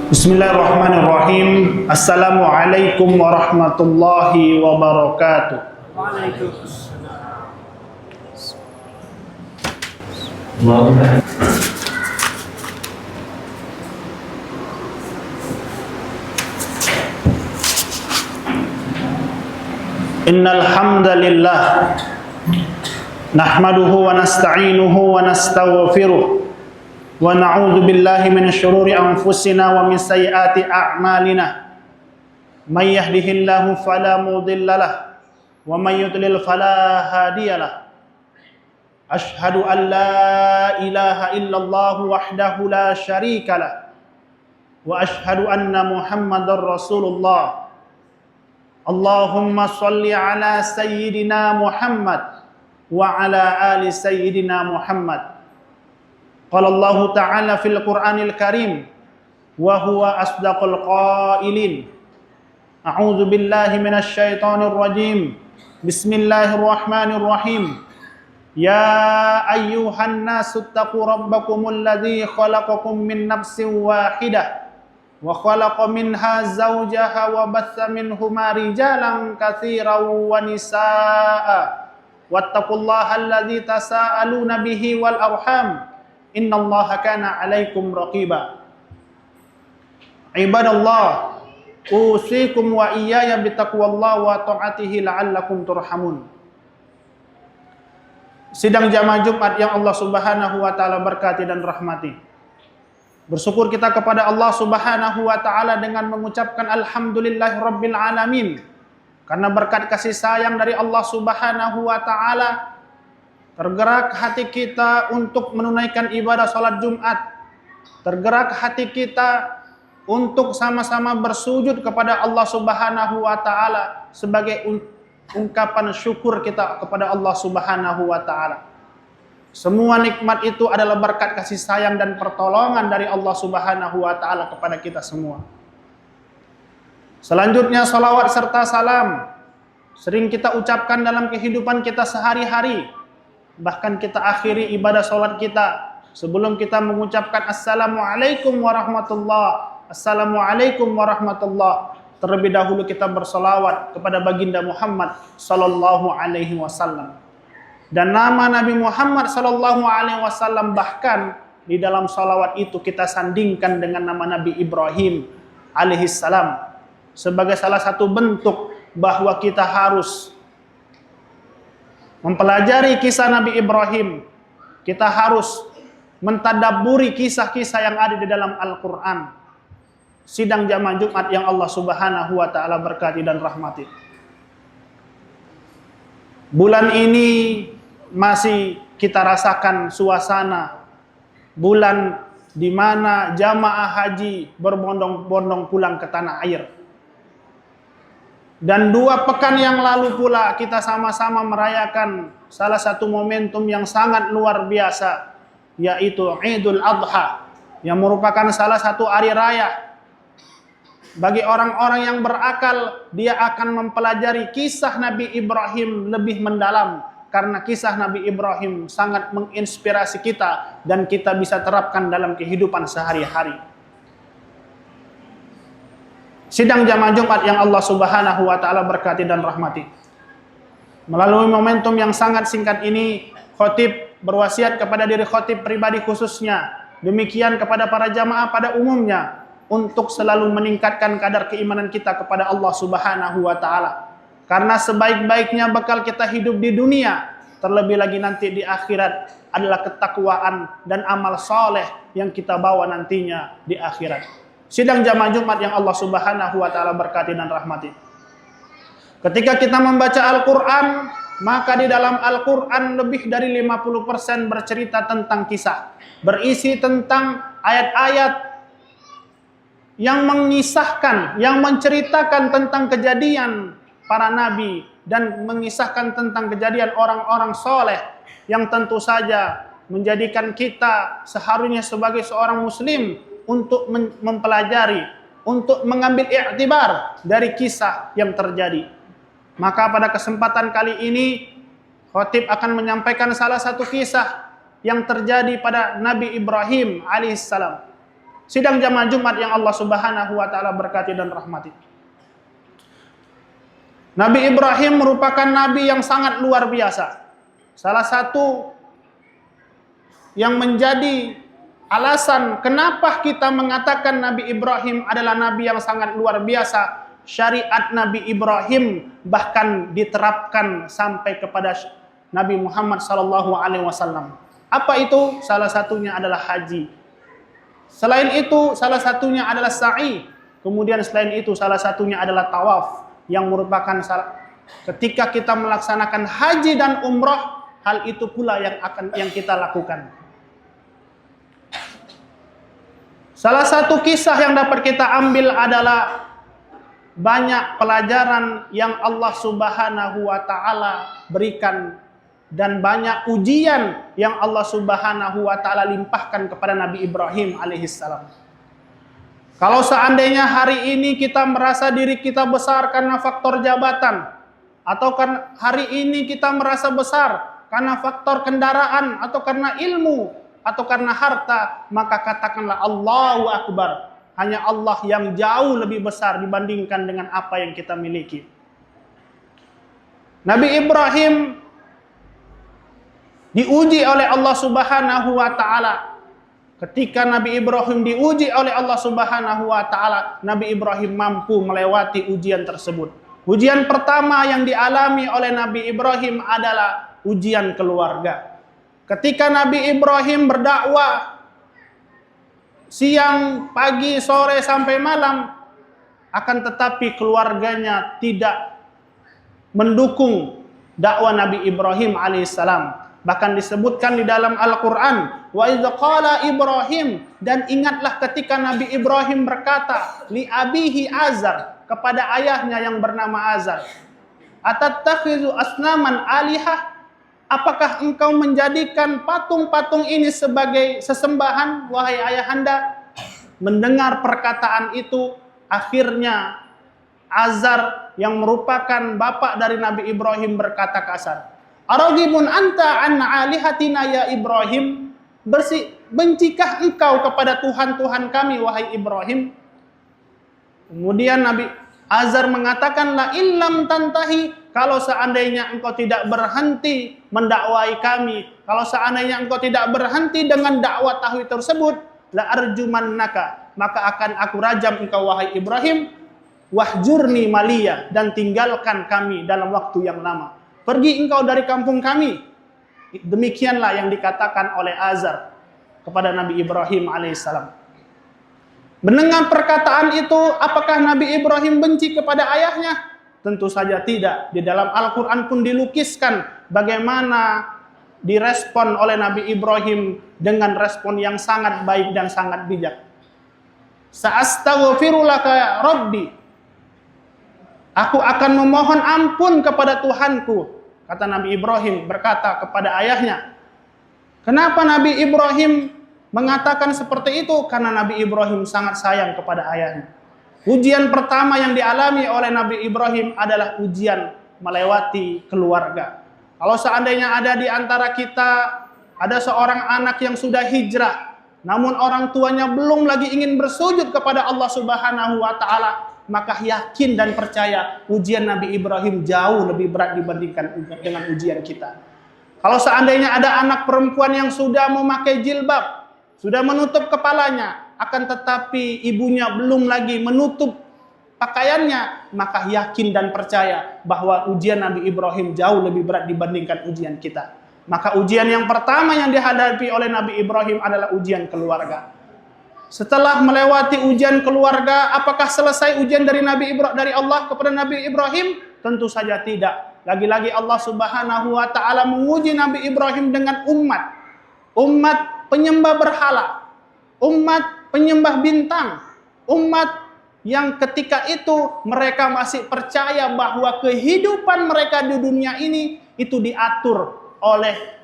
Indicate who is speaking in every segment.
Speaker 1: Bismillahirrahmanirrahim. Assalamualaikum warahmatullahi wabarakatuh.
Speaker 2: Waalaikumsalam.
Speaker 1: Innal hamdalillah nahmaduhu wa nasta'inuhu wa nastaghfiruh wa na'udzu billahi min syururi anfusina wa min sayyiati a'malina. May yahdihillahu fala mudhillalah wa may yudlil fala hadiyalah. Ashhadu an la ilaha illallah wahdahu la syarikalah wa ashhadu anna Muhammadar Rasulullah. Allahumma shalli ala sayyidina Muhammad wa ala ali sayyidina Muhammad. Qala Allah Ta'ala fil Qur'anil Karim wa huwa asdaqul qailin. A'udzu billahi minasy syaithanir rajim. Bismillahirrahmanirrahim. Ya ayyuhan nasu taqu rabbakumul ladzi khalaqakum min nafsin wahidah wa khalaqa minha zawjaha wa batha minhuma rijalan katsiran wa nisaa wattaqullaha alladzi tasaaluna bihi wal arham innallaha kana 'alaikum raqiba. Ibadallah, usikum wa iyaya bitaqwallahi wa ta'atihi la'allakum turhamun. Sidang jamaah Jumat yang Allah Subhanahu wa taala berkati dan rahmati. Bersyukur kita kepada Allah Subhanahu wa taala dengan mengucapkan alhamdulillahirabbil alamin. Karena berkat kasih sayang dari Allah Subhanahu wa taala tergerak hati kita untuk menunaikan ibadah salat Jumat. Tergerak hati kita untuk sama-sama bersujud kepada Allah Subhanahu wa taala sebagai ungkapan syukur kita kepada Allah Subhanahu wa taala. Semua nikmat itu adalah berkat kasih sayang dan pertolongan dari Allah Subhanahu wa taala kepada kita semua. Selanjutnya salawat serta salam sering kita ucapkan dalam kehidupan kita sehari-hari. Bahkan kita akhiri ibadah salat kita sebelum kita mengucapkan assalamualaikum warahmatullahi. Assalamualaikum warahmatullahi. Terlebih dahulu kita bersalawat kepada baginda Muhammad sallallahu alaihi wasallam. Dan nama Nabi Muhammad sallallahu alaihi wasallam bahkan di dalam salawat itu kita sandingkan dengan nama Nabi Ibrahim alaihi salam sebagai salah satu bentuk bahwa kita harus mempelajari kisah Nabi Ibrahim. Kita harus mentadabburi kisah-kisah yang ada di dalam Al-Qur'an. Sidang jamaah Jumat yang Allah Subhanahu wa taala berkati dan rahmati. Bulan ini masih kita rasakan suasana bulan di mana jamaah haji berbondong-bondong pulang ke tanah air. Dan 2 pekan yang lalu pula kita sama-sama merayakan salah satu momentum yang sangat luar biasa, yaitu Idul Adha, yang merupakan salah satu hari raya. Bagi orang-orang yang berakal, dia akan mempelajari kisah Nabi Ibrahim lebih mendalam. Karena kisah Nabi Ibrahim sangat menginspirasi kita dan kita bisa terapkan dalam kehidupan sehari-hari. Sidang jamaah Jumat yang Allah Subhanahu wa taala berkati dan rahmati. Melalui momentum yang sangat singkat ini, khatib berwasiat kepada diri khatib pribadi khususnya, demikian kepada para jamaah pada umumnya, untuk selalu meningkatkan kadar keimanan kita kepada Allah Subhanahu wa taala. Karena sebaik-baiknya bekal kita hidup di dunia, terlebih lagi nanti di akhirat, adalah ketakwaan dan amal soleh yang kita bawa nantinya di akhirat. Sidang jamaah Jumat yang Allah Subhanahu wa taala berkati dan rahmati. Ketika kita membaca Al-Qur'an, maka di dalam Al-Qur'an lebih dari 50% bercerita tentang kisah, berisi tentang ayat-ayat yang mengisahkan, yang menceritakan tentang kejadian para nabi dan mengisahkan tentang kejadian orang-orang soleh yang tentu saja menjadikan kita seharusnya sebagai seorang muslim untuk mempelajari, untuk mengambil iktibar dari kisah yang terjadi. Maka pada kesempatan kali ini khatib akan menyampaikan salah satu kisah yang terjadi pada Nabi Ibrahim alaihissalam. sidang jamaah Jumat yang Allah Subhanahu wa taala berkati dan rahmati. Nabi Ibrahim merupakan nabi yang sangat luar biasa. Salah satu yang menjadi alasan kenapa kita mengatakan Nabi Ibrahim adalah nabi yang sangat luar biasa, syariat Nabi Ibrahim bahkan diterapkan sampai kepada Nabi Muhammad sallallahu alaihi wasallam. Apa itu? Salah satunya adalah haji. Selain itu, salah satunya adalah sa'i. Kemudian selain itu, salah satunya adalah tawaf, yang merupakan ketika kita melaksanakan haji dan umrah, hal itu pula yang kita lakukan. Salah satu kisah yang dapat kita ambil adalah banyak pelajaran yang Allah Subhanahu wa taala berikan dan banyak ujian yang Allah Subhanahu wa taala limpahkan kepada Nabi Ibrahim alaihissalam. Kalau seandainya hari ini kita merasa diri kita besar karena faktor jabatan, atau kan hari ini kita merasa besar karena faktor kendaraan, atau karena ilmu, atau karena harta, maka katakanlah Allahu Akbar. Hanya Allah yang jauh lebih besar dibandingkan dengan apa yang kita miliki. Nabi Ibrahim diuji oleh Allah Subhanahu wa taala. Ketika Nabi Ibrahim diuji oleh Allah Subhanahu wa taala, Nabi Ibrahim mampu melewati ujian tersebut. Ujian pertama yang dialami oleh Nabi Ibrahim adalah ujian keluarga. Ketika Nabi Ibrahim berdakwah siang, pagi, sore sampai malam, akan tetapi keluarganya tidak mendukung dakwah Nabi Ibrahim alaihissalam. Bahkan disebutkan di dalam Al-Quran, wa idz qala Ibrahim, dan ingatlah ketika Nabi Ibrahim berkata li abihi Azar, kepada ayahnya yang bernama Azar, atatakhizu asnaman alihah, apakah engkau menjadikan patung-patung ini sebagai sesembahan, wahai ayahanda? Mendengar perkataan itu, akhirnya Azar yang merupakan bapak dari Nabi Ibrahim berkata kasar, Aragibun anta an alihatina ya Ibrahim, bencikah engkau kepada Tuhan-Tuhan kami wahai Ibrahim? Kemudian Nabi Azar mengatakan, la illam tantahi, kalau seandainya engkau tidak berhenti mendakwai kami, kalau seandainya engkau tidak berhenti dengan dakwah tauhid tersebut, la arjumannaka, maka akan aku rajam engkau wahai Ibrahim, wahjurni maliya, dan tinggalkan kami dalam waktu yang lama. Pergi engkau dari kampung kami. Demikianlah yang dikatakan oleh Azar kepada Nabi Ibrahim alaihissalam. Mendengar perkataan itu, apakah Nabi Ibrahim benci kepada ayahnya? Tentu saja tidak. Di dalam Al-Quran pun dilukiskan bagaimana direspon oleh Nabi Ibrahim dengan respon yang sangat baik dan sangat bijak. Sa'astaghfirulaka ya Rabbi, aku akan memohon ampun kepada Tuhanku, kata Nabi Ibrahim berkata kepada ayahnya. Kenapa Nabi Ibrahim mengatakan seperti itu? Karena Nabi Ibrahim sangat sayang kepada ayahnya. Ujian pertama yang dialami oleh Nabi Ibrahim adalah ujian melewati keluarga. Kalau seandainya ada di antara kita, ada seorang anak yang sudah hijrah, namun orang tuanya belum lagi ingin bersujud kepada Allah Subhanahu wa taala, maka yakin dan percaya ujian Nabi Ibrahim jauh lebih berat dibandingkan dengan ujian kita. Kalau seandainya ada anak perempuan yang sudah memakai jilbab, sudah menutup kepalanya, akan tetapi ibunya belum lagi menutup pakaiannya, maka yakin dan percaya bahwa ujian Nabi Ibrahim jauh lebih berat dibandingkan ujian kita. Maka ujian yang pertama yang dihadapi oleh Nabi Ibrahim adalah ujian keluarga. Setelah melewati ujian keluarga, apakah selesai ujian dari dari Allah kepada Nabi Ibrahim? Tentu saja tidak. Lagi-lagi Allah Subhanahu wa taala menguji Nabi Ibrahim dengan umat penyembah berhala, umat penyembah bintang, umat yang ketika itu mereka masih percaya bahwa kehidupan mereka di dunia ini itu diatur oleh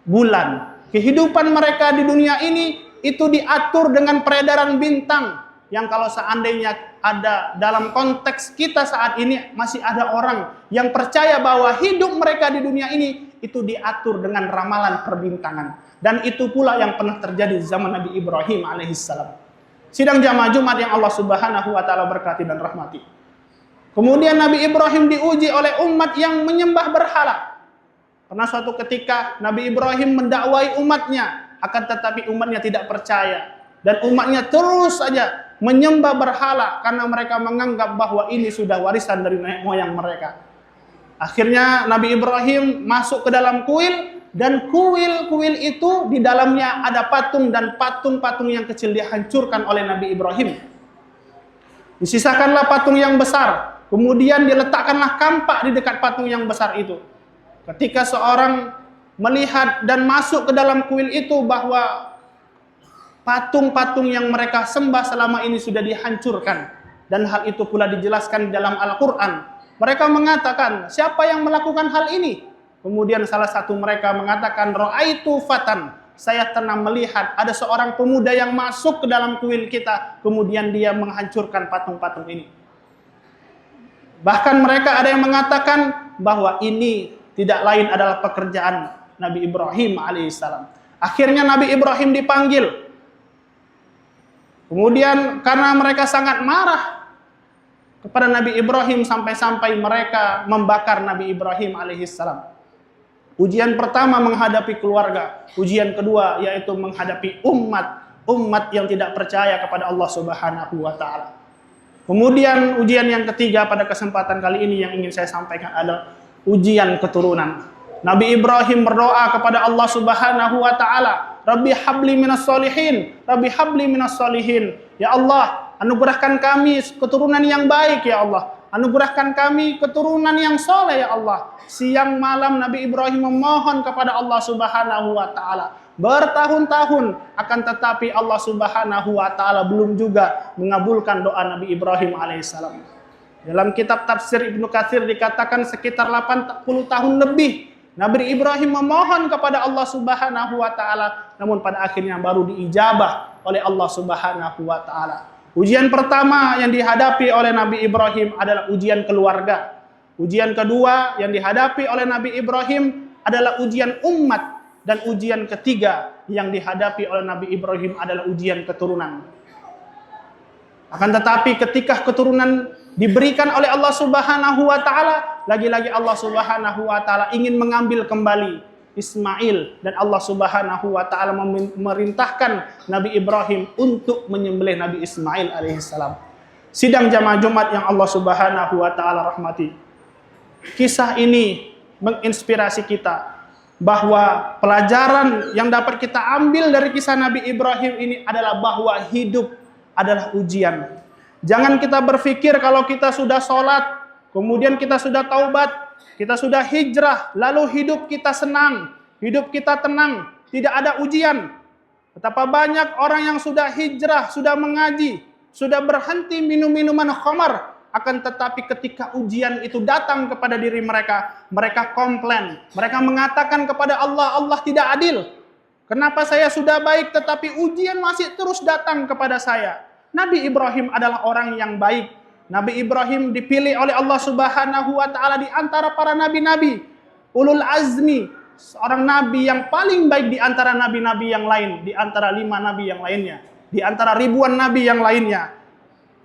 Speaker 1: bulan. Kehidupan mereka di dunia ini itu diatur dengan peredaran bintang. yang kalau seandainya ada dalam konteks kita saat ini masih ada orang yang percaya bahwa hidup mereka di dunia ini itu diatur dengan ramalan perbintangan. Dan itu pula yang pernah terjadi di zaman Nabi Ibrahim alaihissalam. Sidang jamaah Jumat yang Allah Subhanahu wa taala berkati dan rahmati. Kemudian Nabi Ibrahim diuji oleh umat yang menyembah berhala. Pernah suatu ketika Nabi Ibrahim mendakwai umatnya, akan tetapi umatnya tidak percaya. Dan umatnya terus saja menyembah berhala karena mereka menganggap bahwa ini sudah warisan dari nenek moyang mereka. Akhirnya Nabi Ibrahim masuk ke dalam kuil, dan kuil-kuil itu di dalamnya ada patung, dan patung-patung yang kecil dihancurkan oleh Nabi Ibrahim. Disisakanlah patung yang besar, kemudian diletakkanlah kampak di dekat patung yang besar itu. Ketika seorang melihat dan masuk ke dalam kuil itu bahwa patung-patung yang mereka sembah selama ini sudah dihancurkan, dan hal itu pula dijelaskan di dalam Al-Quran. Mereka mengatakan, siapa yang melakukan hal ini? Kemudian salah satu mereka mengatakan, Ra'aitu fatan, saya pernah melihat ada seorang pemuda yang masuk ke dalam kuil kita, kemudian dia menghancurkan patung-patung ini. Bahkan mereka ada yang mengatakan bahwa ini tidak lain adalah pekerjaan Nabi Ibrahim alaihissalam. Akhirnya Nabi Ibrahim dipanggil. Kemudian karena mereka sangat marah kepada Nabi Ibrahim sampai-sampai mereka membakar Nabi Ibrahim alaihissalam. Ujian pertama menghadapi keluarga, ujian kedua yaitu menghadapi umat yang tidak percaya kepada Allah Subhanahu wa taala. Kemudian ujian yang ketiga pada kesempatan kali ini yang ingin saya sampaikan adalah ujian keturunan. Nabi Ibrahim berdoa kepada Allah Subhanahu wa taala, Rabbi habli minas solihin, Rabbi habli minas solihin. Ya Allah, anugerahkan kami keturunan yang baik ya Allah. Anugerahkan kami keturunan yang soleh ya Allah. Siang malam Nabi Ibrahim memohon kepada Allah Subhanahu wa taala. Bertahun-tahun, akan tetapi Allah Subhanahu wa taala belum juga mengabulkan doa Nabi Ibrahim alaihissalam. Dalam kitab tafsir Ibnu Katsir dikatakan sekitar 80 tahun lebih Nabi Ibrahim memohon kepada Allah Subhanahu wa taala, namun pada akhirnya baru diijabah oleh Allah Subhanahu wa taala. Ujian pertama yang dihadapi oleh Nabi Ibrahim adalah ujian keluarga. Ujian kedua yang dihadapi oleh Nabi Ibrahim adalah ujian umat, dan ujian ketiga yang dihadapi oleh Nabi Ibrahim adalah ujian keturunan. Akan tetapi ketika keturunan diberikan oleh Allah Subhanahu wa taala, lagi-lagi Allah Subhanahu wa taala ingin mengambil kembali Ismail, dan Allah Subhanahu wa taala memerintahkan Nabi Ibrahim untuk menyembelih Nabi Ismail alaihissalam. Sidang jamaah Jumat yang Allah Subhanahu wa taala rahmati. Kisah ini menginspirasi kita bahwa pelajaran yang dapat kita ambil dari kisah Nabi Ibrahim ini adalah bahwa hidup adalah ujian. Jangan kita berpikir kalau kita sudah sholat, kemudian kita sudah taubat, kita sudah hijrah, lalu hidup kita senang, hidup kita tenang, tidak ada ujian. Betapa banyak orang yang sudah hijrah, sudah mengaji, sudah berhenti minum minuman khamar, akan tetapi ketika ujian itu datang kepada diri mereka, mereka komplain, mereka mengatakan kepada Allah, Allah tidak adil. Kenapa saya sudah baik tetapi ujian masih terus datang kepada saya? Nabi Ibrahim adalah orang yang baik. Nabi Ibrahim dipilih oleh Allah Subhanahu wa taala di antara para nabi-nabi, ulul azmi, seorang nabi yang paling baik di antara nabi-nabi yang lain, di antara 5 nabi yang lainnya, di antara ribuan nabi yang lainnya.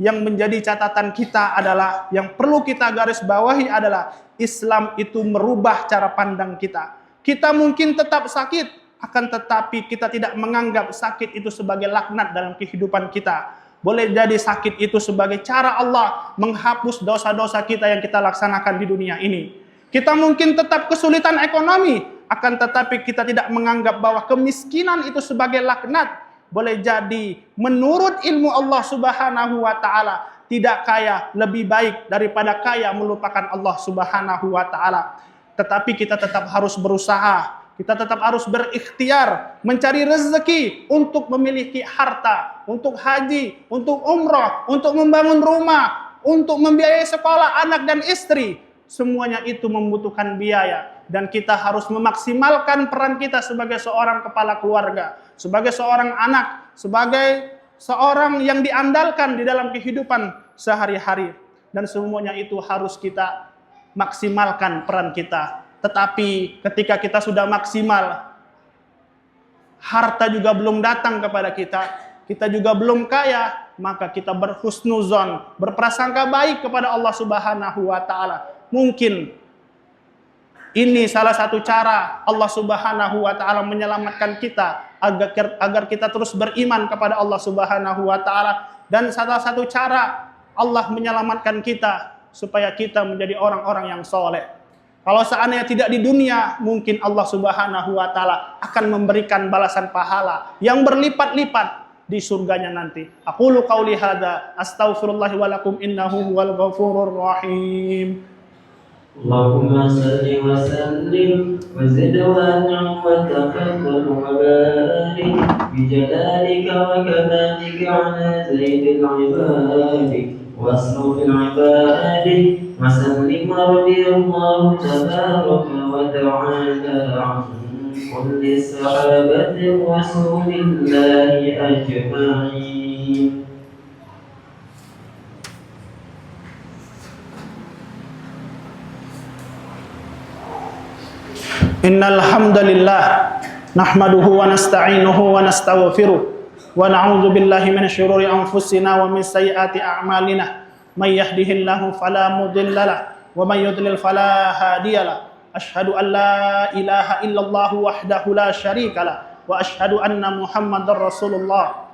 Speaker 1: Yang menjadi catatan kita adalah, yang perlu kita garis bawahi adalah Islam itu merubah cara pandang kita. Kita mungkin tetap sakit, akan tetapi kita tidak menganggap sakit itu sebagai laknat dalam kehidupan kita. Boleh jadi sakit itu sebagai cara Allah menghapus dosa-dosa kita yang kita laksanakan di dunia ini. Kita mungkin tetap kesulitan ekonomi, akan tetapi kita tidak menganggap bahwa kemiskinan itu sebagai laknat. Boleh jadi menurut ilmu Allah Subhanahu wa taala, tidak kaya lebih baik daripada kaya melupakan Allah Subhanahu wa taala. Tetapi kita tetap harus berusaha. Kita tetap harus berikhtiar mencari rezeki untuk memiliki harta, untuk haji, untuk umrah, untuk membangun rumah, untuk membiayai sekolah anak dan istri. Semuanya itu membutuhkan biaya, dan kita harus memaksimalkan peran kita sebagai seorang kepala keluarga, sebagai seorang anak, sebagai seorang yang diandalkan di dalam kehidupan sehari-hari. Dan semuanya itu harus kita maksimalkan peran kita. Tetapi ketika kita sudah maksimal, harta juga belum datang kepada kita juga belum kaya, maka kita berhusnuzon, berprasangka baik kepada Allah Subhanahu wa taala. Mungkin ini salah satu cara Allah Subhanahu wa taala menyelamatkan kita agar kita terus beriman kepada Allah Subhanahu wa taala, dan salah satu cara Allah menyelamatkan kita supaya kita menjadi orang-orang yang soleh. Kalau seandainya tidak di dunia, mungkin Allah Subhanahu wa taala akan memberikan balasan pahala yang berlipat-lipat di surganya nanti. Aqulu qauli hadza astaghfirullah wa lakum innahu huwal ghafurur rahim.
Speaker 3: Allahumma salli wa sallim wa zid wa an'im wa tafaddal wa barik bi jalalika wa kamalika ala zaidil ibadi wasrufil ibadi wa sallim radiyallahu tabaraka wa ta'ala kulli sahabati rasulillahi ajma'in.
Speaker 1: Innal hamdalillah nahmaduhu wa nasta'inuhu wa nastaghfiruh wa na'udzu billahi minasy syururi anfusina wa min sayyiati a'malina may yahdihillahu fala mudhillalah wa may yudlil fala hadiyalah. Asyhadu an la ilaha illallah wahdahu la syarikalah wa asyhadu anna Muhammadar Rasulullah.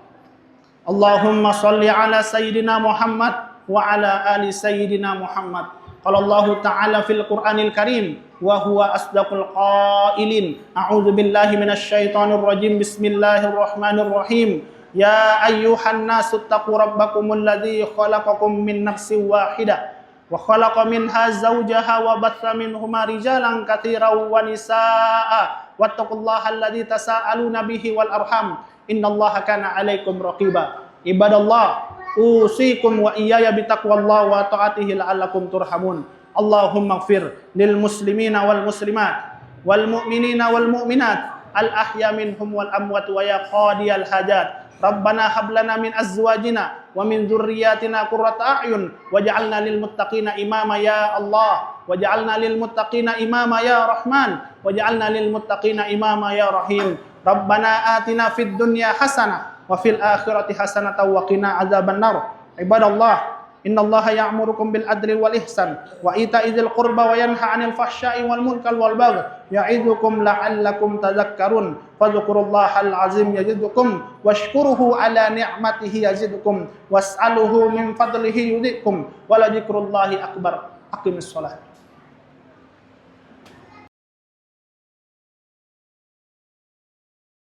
Speaker 1: Allahumma shalli ala sayyidina Muhammad wa ala ali sayyidina Muhammad. Qala Allah Ta'ala fil Qur'anil Karim wa huwa asdaqul qailin. A'udzu billahi minasy syaithanir rajim. Bismillahirrahmanirrahim. Ya ayyuhan nasu taqu rabbakumul ladzi khalaqakum min nafsin wahidah wa khalaqa minha zawjaha wa batha minhuma rijalan katsiran wa nisaa'a wattaqullaha alladzi tasaaluna bihi wal arham innallaha kana 'alaikum raqiba. Ibadallah, usikum wa iyaya bitaqwallah wa ta'atihi la'allakum turhamun. Allahumma ighfir lil muslimina wal muslimat wal mu'minina wal mu'minat al ahya minhum wal amwat wa ya qadiyal hajat. Rabbana hab lana min azwajina wa min dzurriyyatina qurrata a'yun waj'alna lil muttaqina imama ya Allah waj'alna lil muttaqina imama ya Rahman waj'alna lil muttaqina imama ya Rahim. Rabbana atina fid dunya hasanah wa fil akhirati hasanatan wa qina adzabannar. Ibadallah, innallaha ya'murukum bil adli wal ihsan wa ita'idzil qurba wa yanha 'anil fahsya'i wal munkari wal baghi ya'idzukum la'allakum tadhakkarun. Fadhkurullahal 'azim yazidkum washkuruhu 'ala ni'matihi yazidkum was'aluhu min fadlihi yudhikum wa la dzikrullahi akbar. Aqimis shalah.